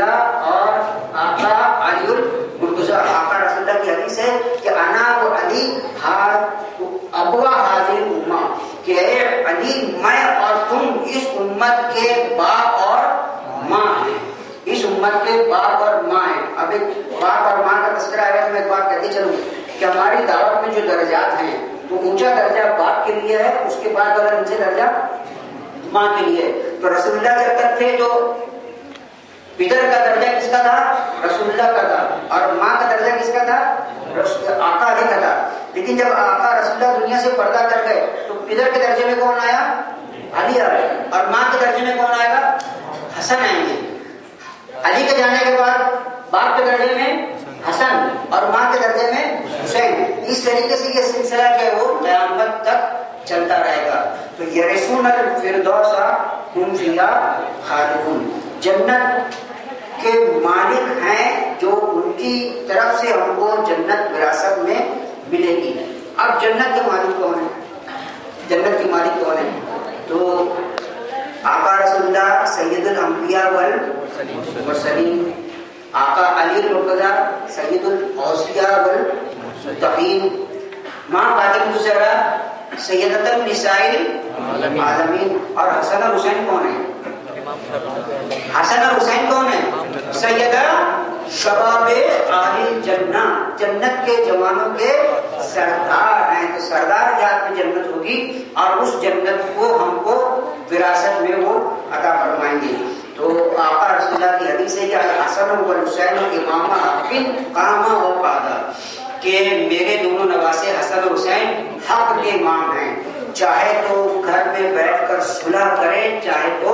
اللہ اور آقا علی المرتضیٰ. آقا رسول اللہ کی حدیث ہے کہ انا و علی ابوا حاضر امہ، کہ اے علی میں اور تم اس امت کے باپ اور ماں ہیں، اس امت کے باپ اور ماں ہیں. اب ایک باپ اور ماں کا تذکرہ آیا تو میں ایک بات کہتے چلوں کہ ہماری دعوت میں جو درجات ہیں تو اونچا درجہ باپ کے لیے ہے، اس کے بعد والا نیچے درجہ ماں کے لیے. تو رسول اللہ جب تک تھے تو پدر کا درجہ کس کا تھا؟ رسول اللہ کا تھا. اور ماں کا درجہ کس کا تھا؟ آقا علی کا تھا. لیکن جب آقا رسول اللہ دنیا سے پردہ کر گئے تو پدر کے درجے میں کون آیا؟ علی آئے. اور ماں کے درجے میں کون آئے گا؟ حسن آئیں گے. علی کے جانے کے بعد باپ کے درجے میں حسن اور ماں کے درجے میں حسین. اس طریقے سے یہ سلسلہ جو ہے وہ قیامت تک چلتا رہے گا. تو یرثون الفردوس هم فیہا خالدون، جنت کے مالک ہیں جو ان کی طرف سے ہم کو جنت وراثت میں ملے گی. اب جنت کے مالک کون ہیں؟ جنت کے مالک کون ہیں؟ تو آقا رسول اللہ سید الانبیاء والمرسلین، آقا علی المرتضیٰ سید الاوصیاء والمتقین، ماں فاطمہ الزہرا سیدۃ النساء العالمین. اور حسن اور حسین کون ہیں؟ حسن اور حسین کون ہیں؟ سیدہ شباب اہل الجنہ، جنت کے جوانوں کے سردار ہیں. تو سردار کے ہاتھ میں جنت ہوگی اور اس جنت کو ہم کو وراثت میں وہ عطا فرمائیں گے. تو آقا رسول اللہ کی حدیث ہے کہ الحسن والحسین امام حق قامہ و قعدہ، کہ میرے دونوں نواسے حسن اور حسین حق کے امام ہیں، چاہے تو گھر میں بیٹھ کر صلح کریں، چاہے تو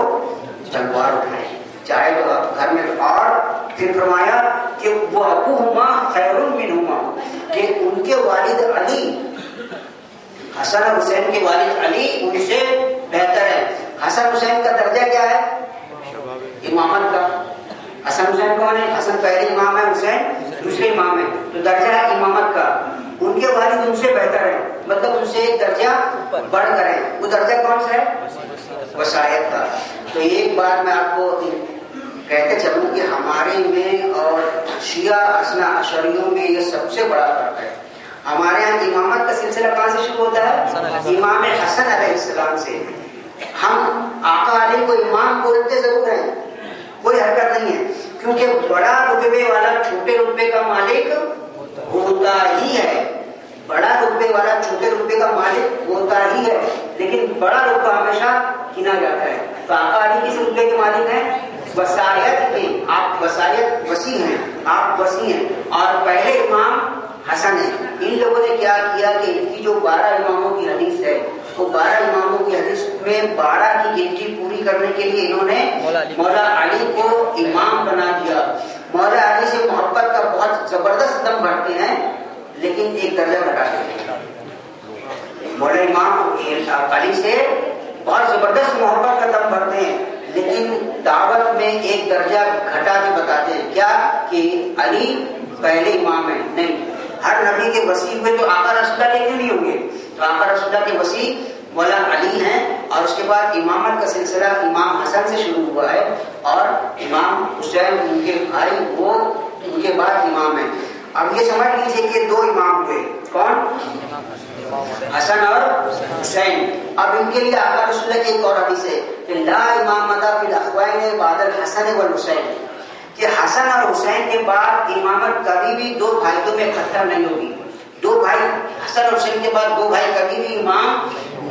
تلوار اٹھائیں، چاہے تو گھر میں. اور پھر فرمایا کہ وہ ابوہما خیر منہما، کہ ان کے والد علی، حسن اور حسین کے والد علی ان سے بہتر ہے. حسن حسین کا درجہ کیا ہے؟ امامت کا. حسن حسین کون ہے؟ حسن پہلے امام ہے، حسین دوسرے امام ہے. تو درجہ ہے امامت کا. ان کے والد ان سے بہتر ہے، مطلب ان سے ایک درجہ بڑھ کر ہے. وہ درجہ کون سا ہے؟ وصایت کا. تو ایک بات میں آپ کو کہتے چلوں کہ ہمارے میں اور شیعہ اثنا عشریوں میں یہ سب سے بڑا فرق ہے. ہمارے یہاں امامت کا سلسلہ کہاں سے شروع ہوتا ہے؟ امام حسن علیہ السلام سے. ہم آقا علی کو امام بولتے ضرور ہیں، کوئی حرکت نہیں ہے، کیونکہ بڑا رتبے والا چھوٹے رتبے کا مالک ہوتا ہی ہے. بڑا رتبے والا چھوٹے رتبے کا مالک ہوتا ہی ہے، لیکن بڑا رتبہ ہمیشہ گنا جاتا ہے. تو آقا علی کس رتبے کے مالک ہیں؟ وصایت کے. آپ وصایت وسیع ہیں، آپ وسیع ہیں. اور پہلے امام حسن ہیں. ان لوگوں نے کیا کیا کہ ان کی جو 12 اماموں کی حدیث ہے وہ 12 اماموں کی حدیث میں 12 کی گنتی پوری کرنے کے لیے انہوں نے مولا علی کو امام بنا دیا. مولا علی سے محبت کا بہت زبردست دم بھرتے ہیں، لیکن ایک درجہ گھٹا دیتے ہیں. مولا امام علی سے بہت زبردست محبت کا دم بھرتے ہیں، لیکن دعوت میں ایک درجہ گھٹا کے بتاتے ہیں. کیا کہ علی پہلے امام ہے؟ نہیں. ہر نبی کے وسیع ہوئے تو آقا رسول اللہ کے کیوں نہیں ہوں گے؟ تو آقا رسول اللہ کے وسیع مولا علی ہیں. اور اس کے بعد امامت کا سلسلہ امام حسن سے شروع ہوا ہے، اور امام حسین ان کے بھائی وہ ان کے بعد امام ہیں. اب یہ سمجھ لیجیے کہ 2 امام ہوئے. کون؟ حسن اور حسین. اب ان کے لیے آقا رسول اللہ کی ایک اور حدیث ہے کہ لا امامۃ فی الاخوین بعد الحسن والحسین، کہ حسن اور حسین کے بعد امامت کبھی بھی 2 بھائیوں میں اکٹھا نہیں ہوگی. 2 بھائی حسن اور حسین کے بعد 2 بھائی کبھی بھی امام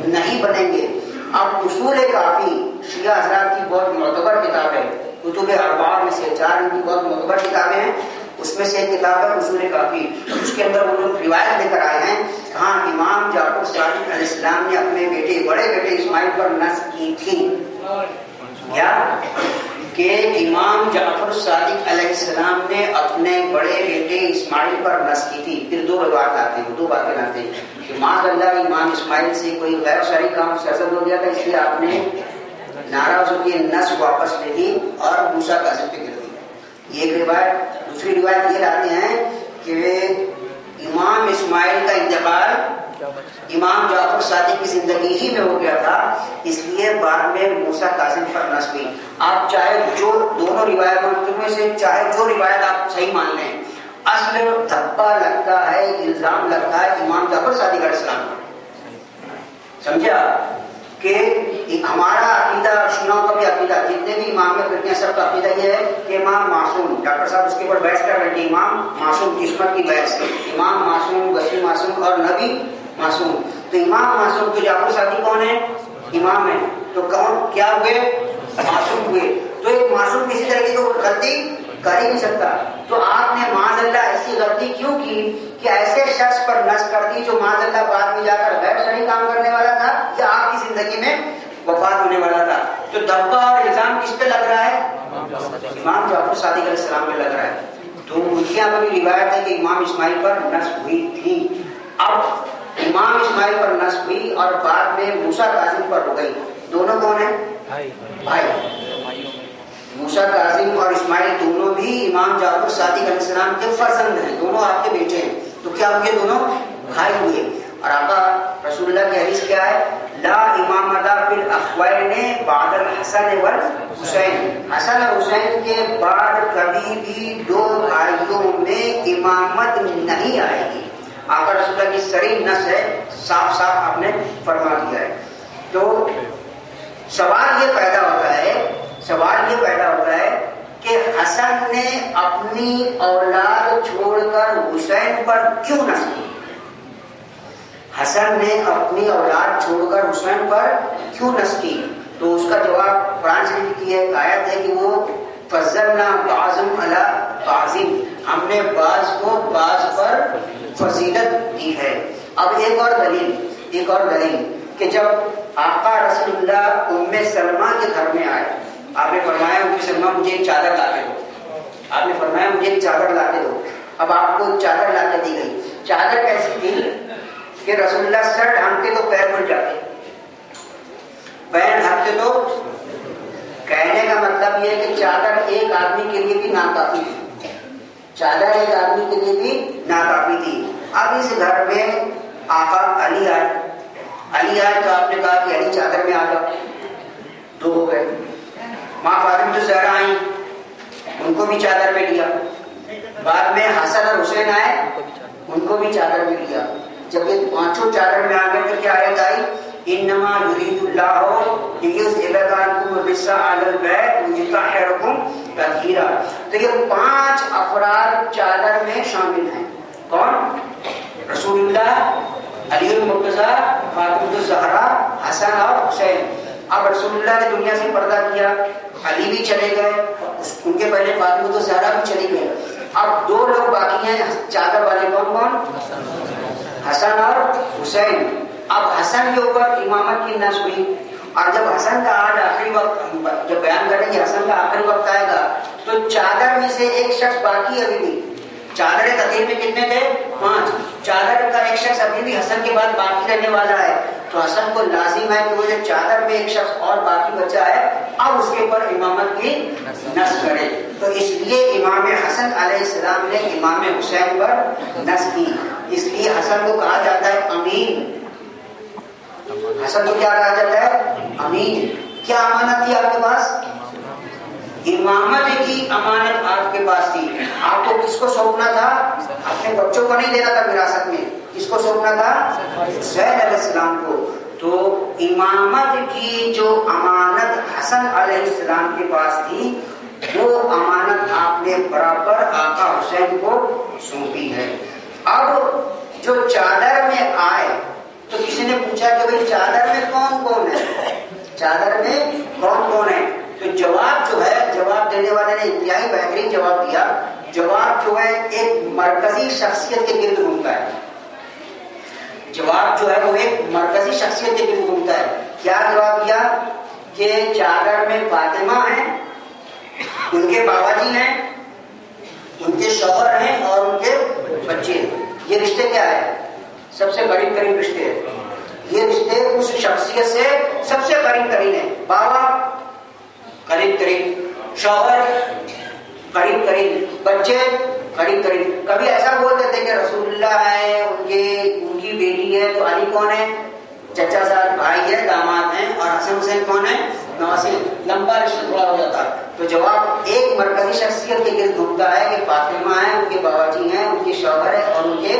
نہیں بنیں گے. اب اصول کافی شیعہ حضرات کی بہت معتبر کتاب ہے، کتب اربعہ میں سے 4 ان کی بہت معتبر کتابیں ہیں. اس میں سے ایک کتاب ہے اصول کافی. اس کے اندر وہ لوگ روایت لے کر آئے ہیں کہاں امام جعفر صادق علیہ السلام نے اپنے بڑے بیٹے اسماعیل پر نصب کی تھی. کیا کہ امام جعفر صادق علیہ السلام نے اپنے بڑے بیٹے اسماعیل پر نصب کی تھی. پھر 2 روایات آتے ہیں، 2 باتیں آتے ہیں کہ معاذ اللہ امام اسماعیل سے کوئی غیر شرعی کام سرزد ہو گیا تھا، اس لیے آپ نے ناراض ہو کے نصب واپس لے لی اور موسیٰ کاظم پہ گر دی. ایک روایت. دوسری روایت یہ لاتے ہیں کہ امام اسماعیل کا انتقال امام جعفر صادق کی زندگی ہی میں ہو گیا تھا، اس لیے بعد میں موسیٰ کاظم پر نصب ہوئی. آپ چاہے جو دونوں روایتوں میں سے صحیح مان لیں. اصل دھبا لگتا ہے, الزام لگتا ہے امام جعفر صادق علیہ السلام پر. سمجھا کہ ہمارا عقیدہ, شیعوں کا بھی عقیدہ, جتنے بھی امام کرتے ہیں سب کا عقیدہ یہ ہے کہ امام معصوم. ڈاکٹر صاحب اس کے اوپر بحث کر رہے ہیں, امام معصوم قسمت کی بحث, امام معصوم, وسیع معصوم اور نبی معصوم. تو امام معصوم تو جعفر صادق کون ہے؟ امام ہے. تو کون کیا ہوئے؟ معصوم ہوئے. تو ایک معصوم کسی طرح کی تو غلطی کر ہی نہیں سکتا. تو آپ نے معاذ اللہ ایسی غلطی کیوں کی کہ ایسے شخص پر نص کر دی جو معاذ اللہ بعد میں جا کر غیر شرعی کام کرنے والا تھا یا آپ کی زندگی میں وفات ہونے والا تھا. تو دبا اور الزام کس پہ لگ رہا ہے؟ امام جعفر صادق علیہ السلام پہ لگ رہا ہے. تو ان کی یہاں پر بھی روایت ہے کہ امام اسماعیل پر نصب ہوئی تھی. اب امام اسماعیل پر نصب ہوئی اور بعد میں موسیٰ کاظم پر ہو گئی. دونوں کون ہیں؟ بھائی. موسیٰ کاظم اور اسماعیل دونوں بھی امام جعفر صادق علیہ السلام کے فرزند ہیں, دونوں آپ کے بیٹے ہیں. تو کیا ہوئے؟ دونوں بھائی ہوئے. اور آقا رسول اللہ کی حدیث کیا ہے؟ لا امامۃ فی الاخوین بعد الحسن والحسین. حسن اور حسین کے بعد کبھی بھی دو بھائیوں میں امامت نہیں آئے گی. آقا رسول اللہ کی صریح نص ہے, صاف صاف آپ نے فرما دیا ہے. تو سوال یہ پیدا ہوتا ہے کہ حسن نے اپنی اولاد چھوڑ کر حسین پر کیوں نصب کی؟ حسن نے اپنی اولاد چھوڑ کر حسین پر کیوں نصب کی؟ تو اس کا جواب قرآن شریف کی ایک آیت ہے کہ وہ فضلنا بعضهم علی بعض, ہم نے بعض کو بعض پر فضیلت دی ہے. اب ایک اور دلیل کہ جب آقا رسول اللہ ام سلمہ کے گھر میں آئے, آپ نے فرمایا ام سلمہ مجھے ایک چادر لا کے دو. اب آپ کو چادر لا کے دی گئی. چادر کیسی تھی کہ رسول اللہ سر ڈھانکتے تو پیر پھٹ جاتے, پیر ڈھانکتے تو. کہنے کا مطلب یہ ہے کہ چادر ایک آدمی کے لیے بھی ناکافی تھی. چادر ایک آدمی کے لیے بھی ناکافی تھی. اب اس گھر میں آقا علی آئے تو آپ نے کہا کہ علی چادر میں آ جاؤ, دو ہو گئے. ماں فاطمہ زہرا آئیں, ان کو بھی چادر میں لیا. بعد میں حسن اور حسین آئے, ان کو بھی چادر میں لیا. جب یہ پانچوں چادر میں آ گئے تو کیا آیت آئی؟ انما یرید اللہ لیذھب عنکم الرجس اہل البیت ویطہرکم تطہیرا. تو یہ 5 افراد چادر میں شامل ہیں. کون؟ رسول اللہ, علی المرتضیٰ, فاطمہ الزہرا, حسن اور حسین. اب رسول اللہ نے دنیا سے پردہ کیا, علی بھی چلے گئے, ان کے پہلے فاطمہ الزہرا بھی چلی گئے. اب 2 لوگ باقی ہیں چادر والے. کون؟ حسن اور حسین. اب حسن کے اوپر امامت کی نصب ہوئی, اور جب حسن کا آج آخری وقت جب بیان کریں گے حسن کا آخری وقت آئے گا تو چادر میں سے ایک شخص باقی ابھی بھی. چادر تقریر میں کتنے تھے؟ 5. چادر کا ایک شخص ابھی بھی حسن کے بعد باقی رہنے والا ہے. تو حسن کو لازم ہے کہ وہ جو چادر میں ایک شخص اور باقی بچا ہے اب اس کے اوپر امامت کی نصب کرے. تو اس لیے امام حسن علیہ السلام نے امام حسین پر نصب کی. اس لیے حسن کو کہا جاتا ہے امین. حسن کو کیا کہا جاتا ہے؟ امین. کیا امانت تھی آپ کے پاس؟ امامت کی امانت آپ کے پاس تھی. آپ کو کس کو سونپنا تھا؟ اپنے بچوں کو نہیں دینا تھا وراثت میں. کس کو سونپنا تھا؟ حسین علیہ السلام کو. تو امامت کی جو امانت حسن علیہ السلام کے پاس تھی وہ امانت آپ نے برابر آقا حسین کو سونپی ہے. اب جو چادر میں آئے تو کسی نے پوچھا کہ بھئی چادر میں کون کون ہے؟ چادر میں کون کون ہے؟ تو جواب جو ہے, جواب دینے والے نے انتہائی بہترین جواب دیا. جواب جو ہے ایک مرکزی شخصیت کے گرد گھومتا ہے. جواب جو ہے وہ ایک مرکزی شخصیت کے گرد گھومتا ہے. کیا جواب دیا؟ کہ چادر میں فاطمہ ہیں, ان کے بابا جی ہیں, ان کے شوہر ہیں اور ان کے بچے ہیں. یہ رشتے کیا ہے؟ سب سے قریب قریب رشتے ہیں. یہ رشتے اس شخصیت سے سب سے قریب قریب ہیں. بابا قریب قریب, شوہر قریب قریب, بچے قریب قریب. کبھی ایسا بولتے تھے کہ رسول اللہ ہے, ان کی بیٹی ہے, تو علی کون ہے؟ چچا صاحب, بھائی ہے, داماد ہیں, اور حسن حسین کون ہے؟ نواسل لمبا رشتہ تھوڑا ہو جاتا. تو جواب ایک مرکزی شخصیت کے گرد گھومتا ہے کہ فاطمہ ہیں، ان کے بابا جی ہیں، ان کے شوہر ہیں اور ان کے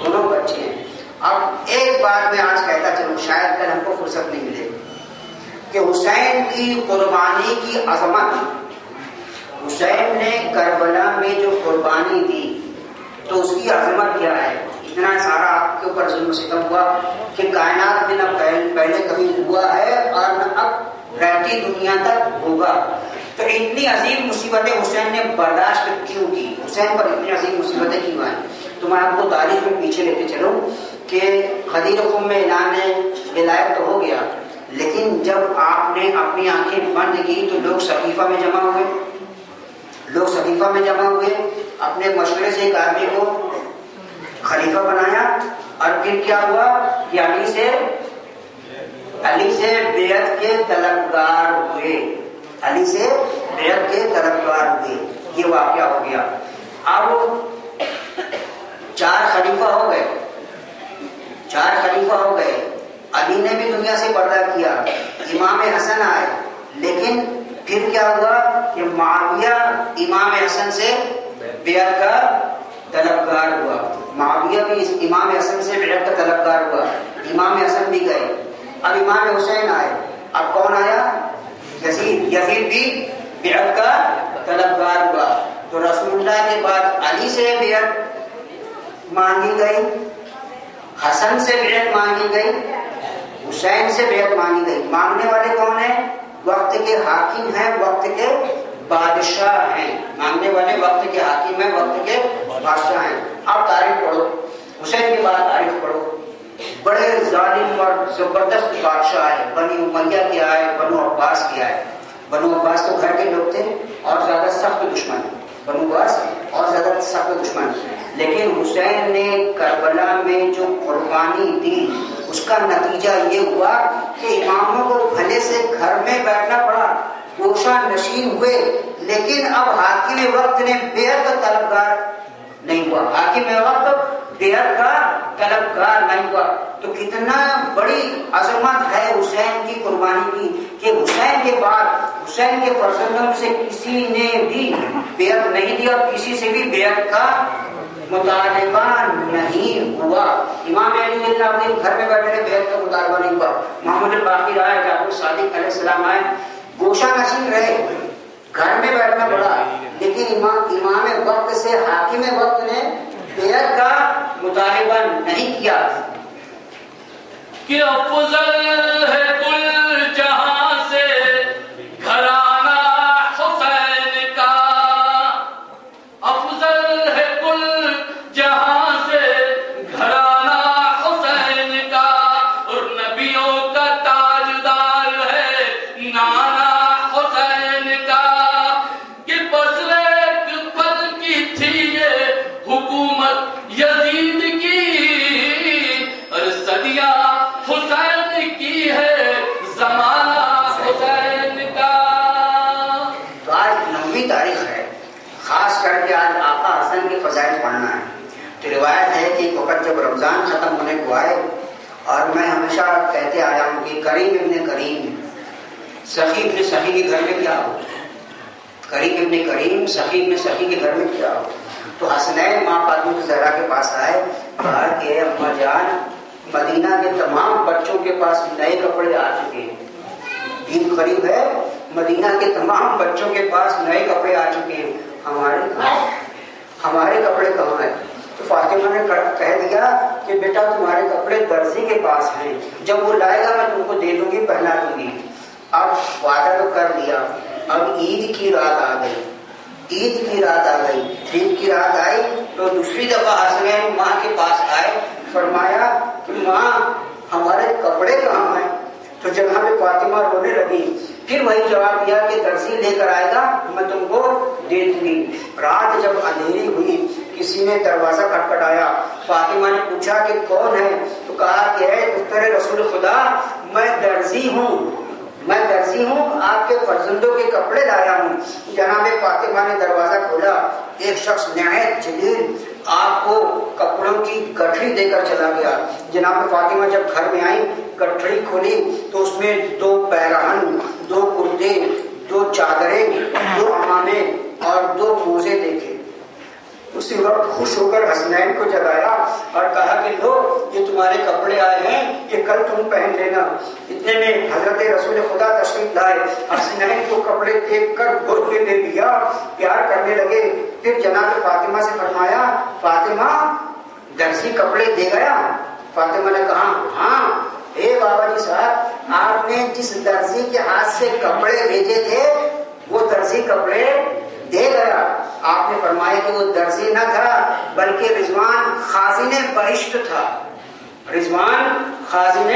دونوں بچے ہیں. اب ایک بات میں آج کہتا چلوں، شاید کل ہم کو فرصت نہیں ملے، کہ حسین کی قربانی کی عظمت، حسین نے کربلا میں جو قربانی دی تو اس کی عظمت کیا ہے. اتنا سارا آپ کے اوپر ظلم و ستم ہوا کہ کائنات میں نہ پہلے کبھی ہوا ہے اور نہ اب رہتی دنیا تک ہوگا. تو اتنی عظیم مصیبتیں حسین نے برداشت کیوں کی؟ حسین پر اتنی عظیم مصیبتیں کیوں آئیں؟ تو میں آپ کو تاریخ میں پیچھے لیتے چلوں کہ غدیر خم میں اعلان ولایت تو ہو گیا، لیکن جب آپ نے اپنی آنکھیں بند کی تو لوگ صحیفہ میں جمع ہوئے، اپنے مشورے سے ایک آدمی کو خلیفہ بنایا، اور پھر کیا ہوا کہ علی سے بیعت کے طلبگار ہوئے، یہ واقعہ ہو گیا. اب 4 خلیفہ ہو گئے. علی نے بھی دنیا سے پردہ کیا، امام حسن آئے، لیکن پھر کیا ہوا کہ معاویہ امام حسن سے بیعت کا طلبگار ہوا. معاویہ بھی امام حسن سے بیعت کا طلبگار ہوا، امام حسن بھی گئے. اب امام حسین آئے، اب کون آیا؟ یزید بھی بیعت کا طلبگار ہوا. تو رسول اللہ کے بعد علی سے بیعت مانگی گئی، حسن سے بیعت مانگی گئی، حسین سے بیعت مانگی گئی. مانگنے والے کون ہیں؟ وقت کے حاکم ہیں، وقت کے بادشاہ ہیں. مانگنے والے وقت کے حاکم ہیں، وقت کے بادشاہ ہیں. اب تاریخ پڑھو، حسین کے بعد تاریخ پڑھو. بڑے ظالم اور زبردست بادشاہ آئے، بنی امیہ کے آئے، بنو عباس کے آئے. بنو عباس تو گھر کے لوگ تھے اور زیادہ سخت دشمن، لیکن حسین نے کربلا میں جو قربانی دی اس کا نتیجہ یہ ہوا کہ اماموں کو بھلے سے گھر میں بیٹھنا پڑا، گوشہ نشین ہوئے، لیکن اب حاکم وقت نے بیعت کا طلبگار نہیں ہوا. تو کتنا بڑی عظمت ہے حسین کی قربانی کی کہ حسین کے بعد حسین کے فرزندوں میں سے کسی نے بھی بیعت نہیں دی اور کسی سے بھی بیعت کا مطالبہ نہیں ہوا. امام علی اللہ عنہ گھر میں بیٹھے بیعت کا مطالبہ نہیں ہوا. محمد الباقر آئے، جعفر صادق علیہ السلام آئے، گوشہ نشین رہے، گھر میں بیٹھنا پڑا، لیکن امام وقت سے حاکم وقت نے بیعت کا مطالبہ نہیں کیا. کہ افضل ہے کل جہاں سے گھرانہ حسین کا، افضل ہے کل جہاں سے گھرانہ حسین کا، اور نبیوں کا تاجدار ہے نانا حسین کا. کہ بس ایک پل کی تھی یہ حکومت یزید کی، اور صدیاں حسین کی ہے زمانہ حسین کا. تو آج 9ویں تاریخ ہے، خاص کر کے آج آقا حسن کے فضائل پڑھنا ہے. تو روایت ہے کہ ایک وقت جب رمضان ختم ہونے کو آئے، اور میں ہمیشہ کہتے آیا ہوں کہ کریم ابن کریم سخی ابن سخی کے گھر میں کیا ہو، کریم ابن کریم سخی ابن سخی کے گھر میں کیا ہو. تو حسنین ماں فاطمہ زہرا کے پاس آئے، کہا کہ اماں جان، مدینہ کے تمام بچوں کے پاس نئے کپڑے آ چکے ہیں، عید قریب ہے، مدینہ کے تمام بچوں کے پاس نئے کپڑے آ چکے ہیں، ہمارے کپڑے کہاں ہیں؟ تو فاطمہ نے کہہ دیا کہ بیٹا تمہارے کپڑے درزی کے پاس ہیں، جب وہ لائے گا میں تم کو دے دوں گی، پہنا دوں گی. اب وعدہ تو کر دیا. اب عید کی رات آ گئی، عید کی رات آئی تو دوسری دفعہ حسنین ماں کے پاس آئے، فرمایا کہ ماں ہمارے کپڑے کہاں ہیں؟ تو جناب فاطمہ رونے لگی. پھر وہی جواب دیا کہ درزی لے کر آئے گا، میں تم کو دے دوں گی. رات جب اندھیری ہوئی، کسی نے دروازہ کھٹکھٹایا. فاطمہ نے پوچھا کہ کون ہے؟ تو کہا کہ اے دختر رسول خدا، میں درزی ہوں، آپ کے فرزندوں کے کپڑے لایا ہوں. جناب فاطمہ نے دروازہ کھولا، ایک شخص نہایت جلیل آپ کو کپڑوں کی گٹھڑی دے کر چلا گیا. جناب فاطمہ جب گھر میں آئی، گٹھڑی کھولی تو اس میں 2 پیراہن، 2 جوتے، 2 چادریں، 2 عمامے اور 2 موزے دیکھے۔ اسی وقت خوش ہو کر حسنین کو جگایا اور کہا کہ لو یہ تمہارے کپڑے آئے ہیں، یہ کل تم پہن لینا۔ اتنے میں حضرت رسول خدا تشریف لائے، حسنین کو کپڑے دیکھ کر گود میں لیا، پیار کرنے لگے۔ پھر جناب فاطمہ سے فرمایا فاطمہ درزی کپڑے دے گیا؟ فاطمہ نے کہا ہاں اے بابا جی صاحب، آپ نے جس درزی کے ہاتھ سے کپڑے بھیجے تھے وہ درزی کپڑے دے گیا۔ آپ نے فرمایا کہ وہ درزی نہ تھا بلکہ رضوان خازن بہشت تھا، رضوان خازن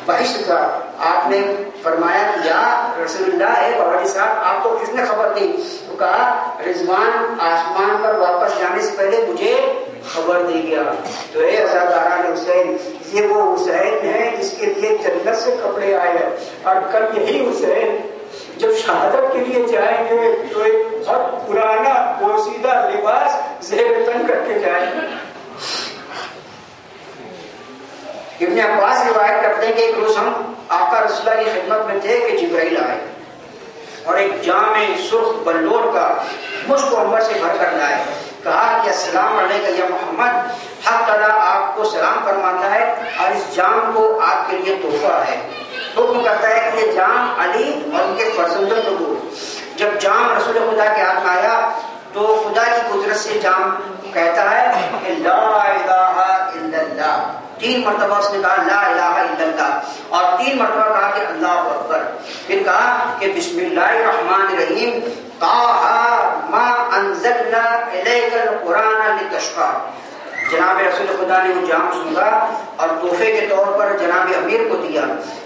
بہشت تھا۔ آپ نے فرمایا کہ یا رسول اللہ اے بابا جی صاحب آپ کو کس نے خبر دی؟ تو کہا رضوان آسمان پر واپس جانے سے پہلے مجھے خبر دے گیا۔ تو اے عزاداران حسین، یہ وہ حسین ہے جس کے لیے جنت سے کپڑے آئے ہیں، اور کل یہی حسین جب شہادت کے لیے جائیں گے تو ایک بہت پرانا پوشیدہ لباس زیر تن کر کے جائیں گے۔ ابن عباس روایت کرتے ہیں کہ ایک روز ہم آقا رسول اللہ کی خدمت میں تھے کہ جبرائیل آئے اور ایک جام سرخ بلور کا مشک و عنبر سے بھر کر لائے۔ کہا کہ السلام علیکم یا محمد، حق تعالیٰ آپ کو سلام فرماتا ہے اور اس جام کو آپ کے لیے تحفہ ہے۔ حکم کرتا ہے کہ یہ جام علی اور ان کے فرزندوں کو دو۔ جب جام رسول خدا کے ہاتھ میں آیا تو خدا کی قدرت سے جام کہتا ہے کہ لا الہ الا اللہ۔ 3 مرتبہ اس نے کہا لا الہ الا اللہ، اور 3 مرتبہ کہا کہ اللہ اکبر۔ پھر کہا کہ بسم اللہ الرحمن الرحیم، طٰ ما انزلنا الیک القرآن لتشقیٰ۔ جناب رسول خدا نے وہ جام سنگا اور تحفے کے طور پر جناب امیر کو دیا۔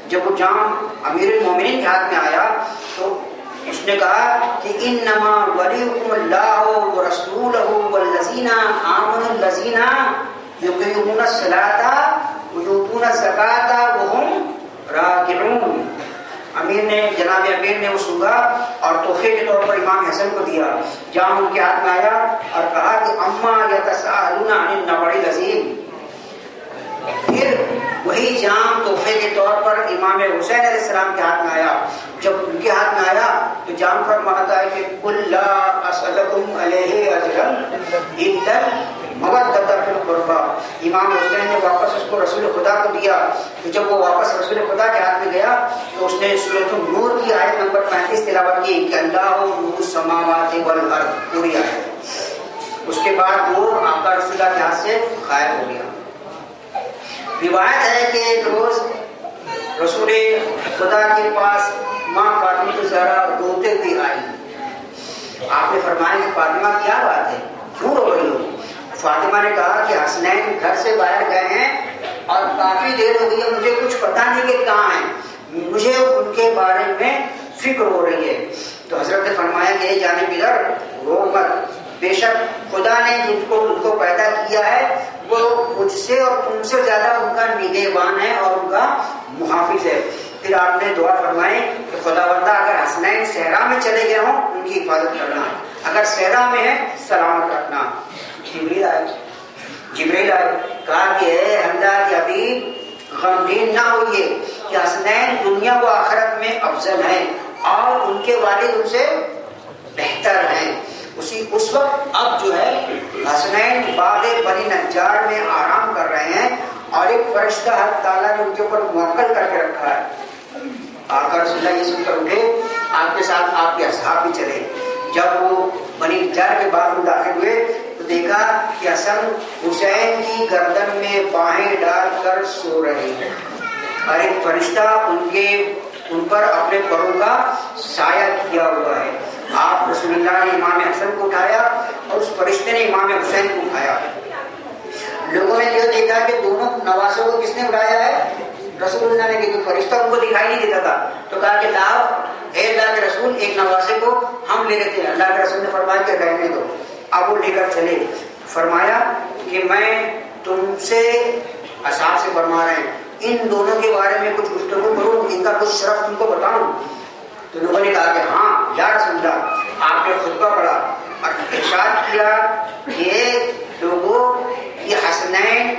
جب وہ جام امیر المومنین کے ہاتھ میں آیا تو اس نے کہا کہ انما ولیکم اللہ ورسولہ والذین آمنوا الذین یقیمون الصلاۃ ویؤتون الزکاۃ وہم راکعون۔ جناب امیر نے وہ سنگا اور تحفے کے طور پر امام حسن کو دیا۔ جام ان کے ہاتھ میں آیا اور کہا کہ اما یتساءلون عن النبأ العظیم۔ پھر وہی جام تحفے کے طور پر امام حسین علیہ السلام کے ہاتھ میں آیا۔ جب ان کے ہاتھ میں آیا تو جام فرماتا ہے کہ قل لا اسألکم علیہ اجرا الا المودۃ فی القربى۔ امام حسین نے واپس اس کو رسول خدا کو دیا۔ تو جب وہ واپس رسول خدا کے ہاتھ میں گیا تو اس نے سورۃ النور کی آیت نمبر 35 تلاوت کی کہ اللہ نور السماوات والارض، پوری آیت۔ اس کے بعد وہ آقا رسول اللہ کے ہاتھ سے غائب ہو گیا۔ روایت ہے کہ ایک روز رسول خدا کے پاس ماں فاطمہ الزہرا روتے ہوئے آئی۔ آپ نے فرمایا کہ فاطمہ کیا بات ہے، کیوں رو رہی ہو؟ فاطمہ نے کہا کہ حسنین گھر سے باہر گئے ہیں اور کافی دیر ہو گئی ہے، مجھے کچھ پتا نہیں کہ کہاں ہیں، مجھے ان کے بارے میں فکر ہو رہی ہے۔ تو حضرت نے فرمایا کہ جانے بدر رو مت، بے شک خدا نے جن کو پیدا کیا ہے وہ مجھ سے اور تم سے زیادہ ان کا نگہبان ہے اور ان کا محافظ ہے۔ پھر آپ نے دعا فرمائی کہ خدا بندہ اگر حسنین صحرا میں چلے گئے ہوں ان کی حفاظت کرنا، اگر صحرا میں ہے سلامت رکھنا۔ جبریل آئے کہا کہ اے اللہ کے حبیب غمگین نہ ہوئیے کہ حسنین دنیا و آخرت میں افضل ہیں اور ان کے والد ان سے بہتر ہیں۔ اس وقت اب جو ہے حسنین باغ بنی نجار میں آرام کر رہے ہیں اور ایک فرشتہ حق تعالیٰ نے ان کے اوپر موکل کر کے رکھا ہے۔ آقا رسول اللہ یہ سن کر اٹھے، آپ کے ساتھ آپ کے اصحاب بھی چلے۔ جب وہ بنی نجار کے باغ میں داخل ہوئے تو دیکھا کہ حسن حسین کی گردن میں باہیں ڈال کر سو رہے ہیں اور ایک فرشتہ ان پر اپنے پروں کا سایہ کیا ہوا ہے۔ آپ رسول اللہ نے امام حسن کو اٹھایا اور اس فرشتے نے امام حسین کو اٹھایا۔ لوگوں نے یہ دیکھا کہ دونوں نواسوں کو کس نے اٹھایا ہے؟ رسول اللہ نے، کہ فرشتہ ان کو دکھائی نہیں دیتا تھا۔ تو کہا کہ اے اللہ کے رسول ایک نواسے کو ہم لے لیتے ہیں۔ اللہ کے رسول نے فرمایا کہ رہنے دو۔ اب وہ لے کر چلے۔ فرمایا کہ میں تم سے اصحاب سے فرما رہے ہیں ان دونوں کے بارے میں کچھ گفتگو کروں، ان کا کچھ شرف تم کو بتاؤں؟ تو لوگوں نے کہا کہ ہاں یا رسول اللہ۔ آپ نے خطبہ پڑھا اور ارشاد کیا کہ لوگوں یہ حسنین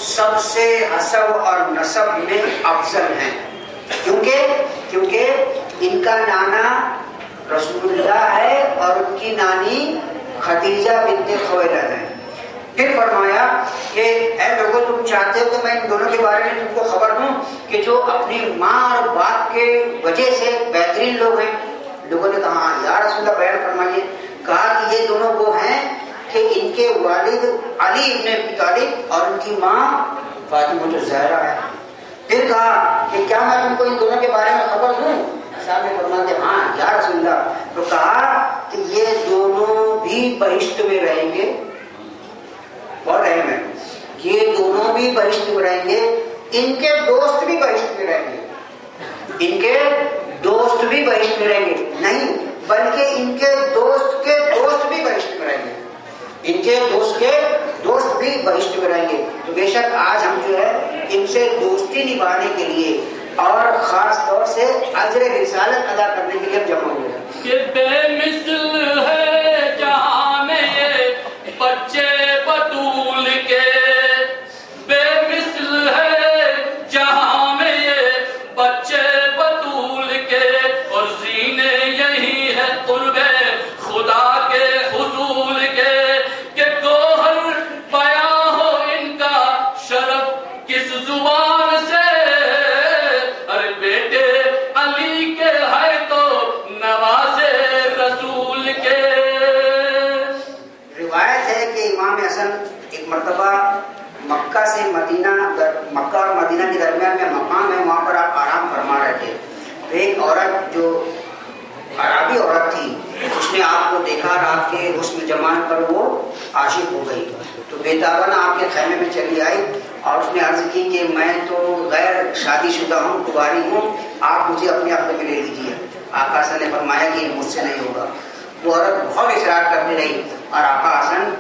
سب سے حسب اور نسب میں افضل ہیں، کیونکہ ان کا نانا رسول اللہ ہے اور ان کی نانی خدیجہ بنت خویلد ہے. پھر فرمایا کہ اے لوگوں تم چاہتے ہو کہ میں ان دونوں کے بارے میں تم کو خبر دوں کہ جو اپنی ماں اور باپ کے وجہ سے بہترین لوگ ہیں. لوگوں نے کہا یا رسول اللہ بیان فرمائیے. کہا کہ یہ دونوں وہ ہیں کہ ان کے والد علی ابن ابی طالب اور ان کی ماں فاطمہ الزہرا ہے. پھر کہا کہ کیا میں تم کو ان دونوں کے بارے میں خبر دوں؟ صاحب نے فرمایا کہ ہاں یا رسول اللہ. تو کہا کہ یہ دونوں بھی بہشت میں رہیں گے اور رحم ہے. یہ دونوں بھی بہشت میں رہیں گے. ان کے دوست بھی بہشت میں رہیں گے. ان کے دوست بھی بہشت میں رہیں گے. نہیں بلکہ ان کے دوست بھی بہشت میں رہیں گے. ان کے دوست بھی بہشت میں رہیں گے. تو بے شک آج ہم جو ہے ان سے دوستی نبھانے کے لیے اور خاص طور سے اجر رسالت ادا کرنے کے لیے جمع ہوئے ہیں. یہ بے مثل ہے جہاں میں یہ بچے بطول کے. بے مثل ہے جہاں میں یہ بچے بطول کے. اور زینے یہی ہے قرب خدا کے حضور کے. کہ گوہر بیاں ہو ان کا شرف کس زبان سے. ارے بیٹے علی کے ہے تو نوازے رسول کے. روایت ہے کہ امام حسن ایک مرتبہ مکہ سے مکہ اور مدینہ کے درمیان میں مقام ہے، وہاں پر آپ آرام فرما رہے تھے. تو ایک عورت جو عربی عورت تھی اس نے آپ کو دیکھا اور آپ کے حسن جمال پر وہ عاشق ہو گئی. تو بےتابانہ آپ کے خیمے میں چلی آئی اور اس نے عرض کی کہ میں تو غیر شادی شدہ ہوں، کباری ہوں، آپ مجھے اپنے حق میں لے لیجیے. آقا حسن نے فرمایا کہ مجھ سے نہیں ہوگا. وہ عورت بہت اصرار کرتی رہی اور آقا حسن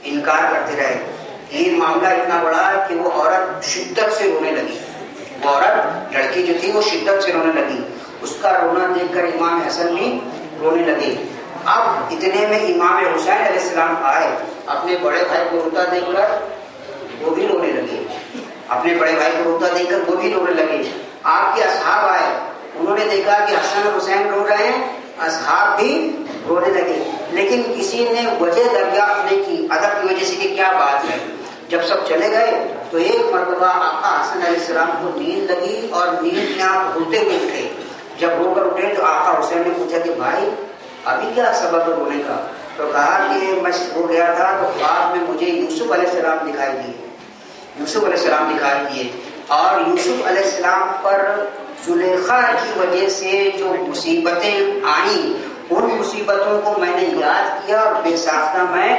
انکار کرتے رہے. یہ معاملہ اتنا بڑا کہ وہ عورت شدت سے رونے لگی. وہ عورت لڑکی جو تھی وہ شدت سے رونے لگی. اس کا رونا دیکھ کر امام حسن بھی رونے لگے. اب اتنے میں امام حسین علیہ السلام آئے. اپنے بڑے بھائی کو روتا دیکھ کر وہ بھی رونے لگے. اپنے بڑے بھائی کو روتا دیکھ کر وہ بھی رونے لگے. آپ کے اصحاب آئے، انہوں نے دیکھا کہ حسن اور حسین رو رہے ہیں، اصحاب بھی رونے لگے. لیکن کسی نے وجہ دریافت نہیں کی ادب کی وجہ سے کہ کیا بات ہے. جب سب چلے گئے تو ایک مرتبہ آقا حسن علیہ السلام کو نیند لگی اور نیند میں آپ روتے ہوئے اٹھے. جب رو کر اٹھے تو آقا حسین نے پوچھا کہ بھائی ابھی کیا سبب ہے رونے کا؟ تو کہا کہ میں سو گیا تھا تو بعد میں مجھے یوسف علیہ السلام دکھائی دیے. یوسف علیہ السلام دکھائی دیے اور یوسف علیہ السلام پر زلیخا کی وجہ سے جو مصیبتیں آئیں ان مصیبتوں کو میں نے یاد کیا اور بے ساختہ میں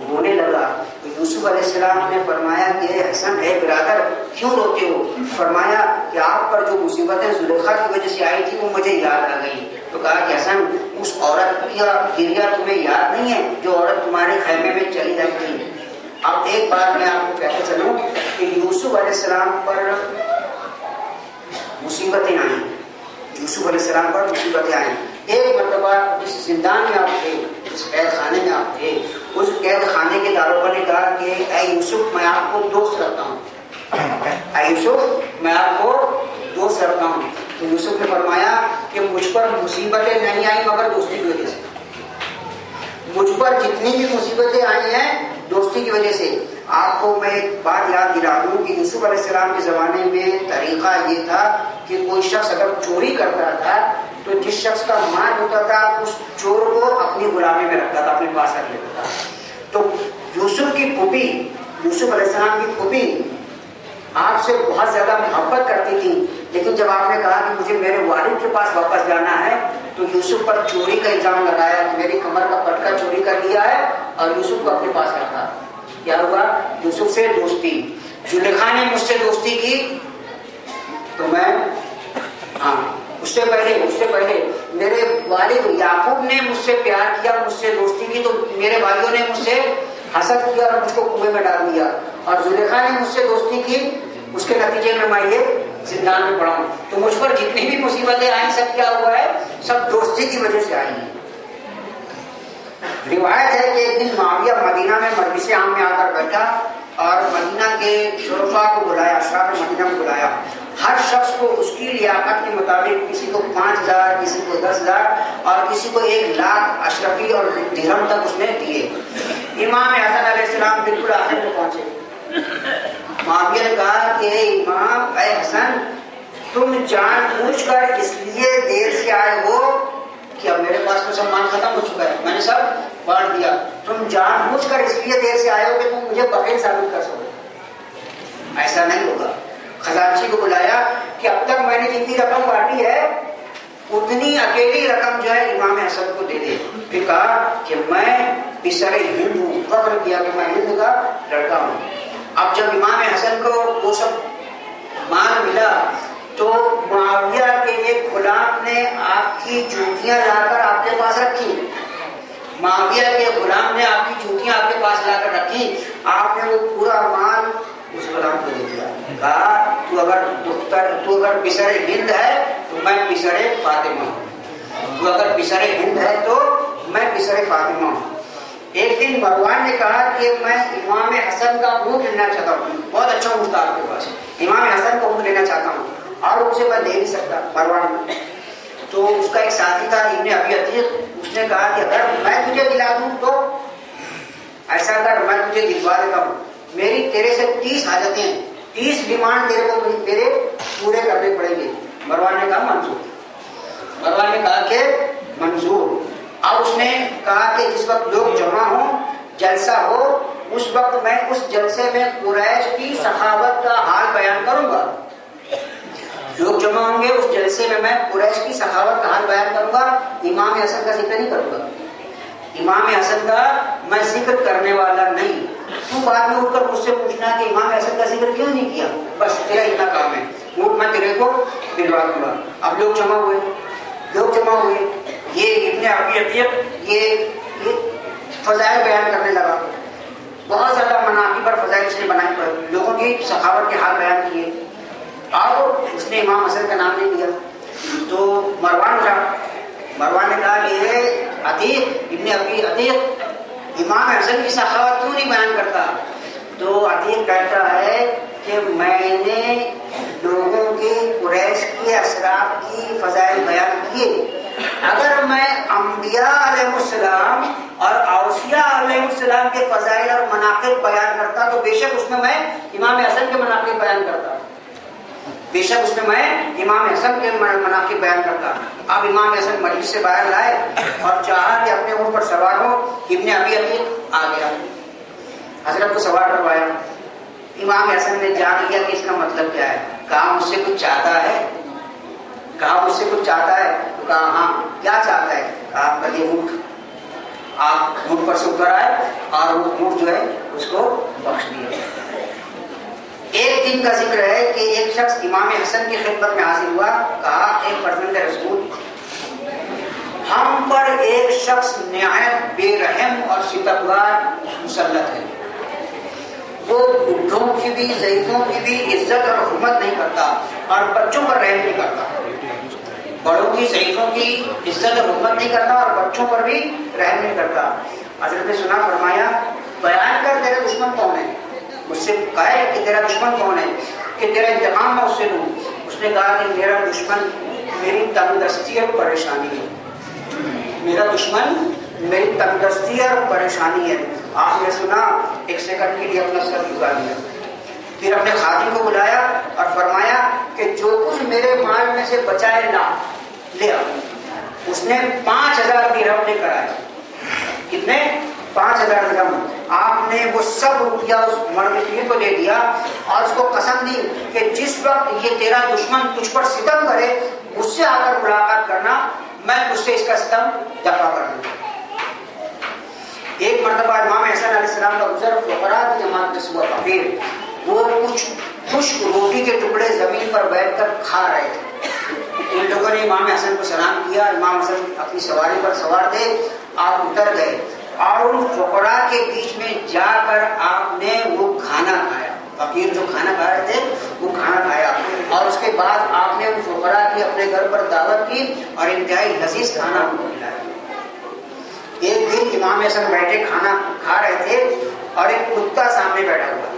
رونے لگا. تو یوسف علیہ السلام نے فرمایا کہ حسن اے برادر کیوں روتے ہو؟ فرمایا کہ آپ پر جو مصیبتیں زلیخا کی وجہ سے آئی تھی وہ مجھے یاد آ گئی. تو کہا کہ حسن اس عورت کا گریہ تمہیں یاد نہیں ہے جو عورت تمہارے خیمے میں چلی جائی تھی. اب ایک بار میں آپ کو کہتے چلوں کہ یوسف علیہ السلام پر مصیبتیں آئیں. یوسف علیہ السلام پر مصیبتیں آئیں. ایک مرتبہ جس زندان میں آپ تھے، جس قید خانے میں آپ تھے، اس قید خانے کے داروغہ نے کہا کہ اے یوسف میں آپ کو دوست رکھتا ہوں. اے یوسف میں آپ کو دوست رکھتا ہوں. تو یوسف نے فرمایا کہ مجھ پر مصیبتیں نہیں آئیں مگر دوستی کی وجہ سے. مجھ پر جتنی بھی مصیبتیں آئی ہیں دوستی کی وجہ سے. آپ کو میں ایک بات یاد دلا دوں کہ یوسف علیہ السلام کے زمانے میں طریقہ یہ تھا کہ کوئی شخص اگر چوری کرتا تھا تو جس شخص کا مال ہوتا تھا اس چور کو اپنی غلامی میں رکھتا تھا، اپنے پاس رکھ لیتا تھا. تو یوسف کی پھوپھی، یوسف علیہ السلام کی پھوپھی آپ سے بہت زیادہ محبت کرتی تھی. لیکن جب آپ نے کہا کہ مجھے میرے والد کے پاس واپس جانا ہے تو یوسف پر چوری کا الزام لگایا کہ میری کمر کا پٹکا چوری کر لیا ہے اور یوسف کو اپنے پاس رکھا. کیا ہوا؟ یوسف سے دوستی. زلیخا نے مجھ سے دوستی کی تو میں اس سے پہلے میرے والد یعقوب نے مجھ سے پیار کیا، مجھ سے دوستی کی تو میرے بھائیوں نے مجھ سے حسد کیا اور مجھ کو کنویں میں ڈال دیا. اور زلیخا نے مجھ سے دوستی کی، اس کے نتیجے میں میں یہ زندان میں پڑا ہوں. تو مجھ پر جتنی بھی مصیبتیں آئیں سب کیا ہوا ہے؟ سب دوستی کی وجہ سے آئی ہیں. روایت ہے کہ ایک دن معاویہ مدینہ میں مجلس عام میں آ کر بیٹھا اور مدینہ کے شرفاء کو بلایا، اشراف مدینہ کو بلایا. ہر شخص کو اس کی لیاقت کے مطابق کسی کو 5,000 کسی کو 10,000 اور کسی کو 1,00,000 اشرفی اور درہم تک اس نے دیے. امام حسن علیہ السلام بالکل آخر میں پہنچے. معاویہ نے کہا کہ امام اے حسن تم جان بوجھ کر اس لیے دیر سے آئے ہو کہ اب میرے پاس تو سامان ختم ہو چکا ہے, میں نے سب بانٹ دیا. تم جان بوجھ کر اس لیے دیر سے آئے ہو کہ تم مجھے بخیل ثابت کر سکو. ایسا نہیں ہوگا. خزانچی کو بلایا کہ اب تک میں نے جتنی رقم بانٹی ہے اتنی اکیلی رقم جو ہے امام حسن کو دے دے. پھر کہا کہ میں بسر ہند ہوں, فخر کیا کہ میں ہند کا لڑکا ہوں. اب جب امام حسن کو وہ سب مال ملا تو معاویہ کے ایک غلام نے آپ کی جوتیاں لا کر آپ کے پاس رکھی. معاویہ کے غلام نے آپ کی جوتیاں آپ کے پاس لا کر رکھی. آپ نے وہ پورا مال اس غلام کو دے دیا. کہا تو اگر بسر ہند ہے تو میں بسر فاطمہ ہوں, تو اگر بسر ہند ہے تو میں بسر فاطمہ ہوں. ایک دن مروان نے کہا کہ میں امام حسن کا اونٹ لینا چاہتا ہوں, بہت اچھا اونٹ تھا آپ کے پاس, امام حسن کا اونٹ لینا چاہتا ہوں اور اسے میں دے نہیں سکتا مروان. تو اس کا ایک ساتھی تھا ابن ابی عتیق, اس نے کہا کہ اگر میں تجھے دلا دوں تو ایسا کر میں تجھے دلوا دیتا ہوں. میری تیرے سے 30 حاجتیں ہیں, 30 ڈیمانڈ تیرے کو تیرے پورے کرنے پڑیں گے. مروان نے کہا منظور. مروان نے کہا کہ منظور. اب اس نے کہا کہ جس وقت لوگ جمع ہوں جلسہ ہو اس وقت میں اس جلسے میں قریش کی سخاوت کا حال بیان کروں گا. لوگ جمع ہوں گے اس جلسے میں میں قریش کی سخاوت کا حال بیان کروں گا. امام حسن کا ذکر نہیں کروں گا. امام حسن کا میں ذکر کرنے والا نہیں. تو بعد میں اٹھ کر مجھ سے پوچھنا کہ امام حسن کا ذکر کیوں نہیں کیا, بس تیرا اتنا کام ہے, اٹھ میں تیرے کو دلوا دوں گا. اب لوگ جمع ہوئے. یہ ابن ابی عتیق یہ فضائل بیان کرنے لگا. بہت زیادہ مناقب پر فضائل اس نے بنائی پر لوگوں کی سخاوت کے حال بیان کیے. اور اس نے امام حسن کا نام نہیں لیا. تو مروان نے کہا کہ یہ عتیق ابن ابی عتیق امام حسن کی سخاوت کیوں نہیں بیان کرتا. تو عتیق کہتا ہے کہ میں نے لوگوں کی قریش کے اشراف کی فضائل بیان کیے. اگر میں انبیاء علیہ السلام اور اوصیاء علیہ السلام کے فضائل اور مناقب بیان کرتا تو بے شک اس میں میں امام حسن کے مناقب بیان کرتا. اب امام حسن مجلس سے باہر لائے اور چاہا کہ اپنے اونٹ پر سوار ہو. ابن ابی عتیق آ گیا, حضرت کو سوار کروایا. امام حسن نے جان لیا کہ اس کا مطلب کیا ہے. کہا مجھ سے کچھ چاہتا ہے. تو کہا ہاں کیا چاہتا ہے. کہا یہ اونٹ. آپ اونٹ پر سے اتر آئے اور وہ اونٹ جو ہے اس کو بخش دیا. ایک دن کا ذکر ہے کہ ایک شخص امام حسن کی خدمت میں حاضر ہوا. کہا اے فرزند رسول, ہم پر ایک شخص نہایت بے رحم اور ستمگار مسلط ہے. وہ بڈھوں کی بھی ضعیفوں کی بھی عزت اور حرمت نہیں کرتا اور بچوں پر رحم نہیں کرتا. بڑوں کی ضعیفوں کی عزت اور حرمت نہیں کرتا اور بچوں پر بھی رحم نہیں کرتا. حضرت نے سنا, فرمایا بیان کر تیرا دشمن کون ہے. مجھ سے کہے کہ تیرا دشمن کون ہے کہ تیرا انتقام میں اس سے لوں. اس نے کہا کہ میرا دشمن میری تندرستی اور پریشانی ہے. میری تندرستی اور پریشانی ہے. آپ نے سنا, ایک سیکنڈ کے لیے اپنا سر جھکا دیا. پھر اپنے خادم کو بلایا اور فرمایا کہ جو کچھ میرے مال میں سے بچائے لے آ. اس نے 5,000 درہم لے کر آیا. کتنے؟ 5,000 درہم. آپ نے وہ سب روپیہ اس مرد پیر کو دے دیا اور اس کو قسم دی کہ جس وقت یہ تیرا دشمن تجھ پر ستم کرے مجھ سے آ کر ملاقات کرنا, میں تجھ سے اس کا ستم دفع کر دوں. ایک مرتبہ امام حسن علیہ السلام کا گزر فقراء کی جماعت میں ہوا. پھر وہ کچھ خشک روٹی کے ٹکڑے زمین پر بیٹھ کر کھا رہے تھے. ان لوگوں نے امام حسن کو سلام کیا. امام حسن اپنی سواری پر سوار تھے, آپ اتر گئے اور ان فقراء کے بیچ میں جا کر آپ نے وہ کھانا کھایا. فقیر جو کھانا کھا رہے تھے وہ کھانا کھایا اور اس کے بعد آپ نے ان فقراء کی اپنے گھر پر دعوت کی اور انتہائی لذیذ کھانا ان کو کھلایا. ایک دن امام حسن بیٹھے کھانا کھا رہے تھے اور ایک کتا سامنے بیٹھا ہوا.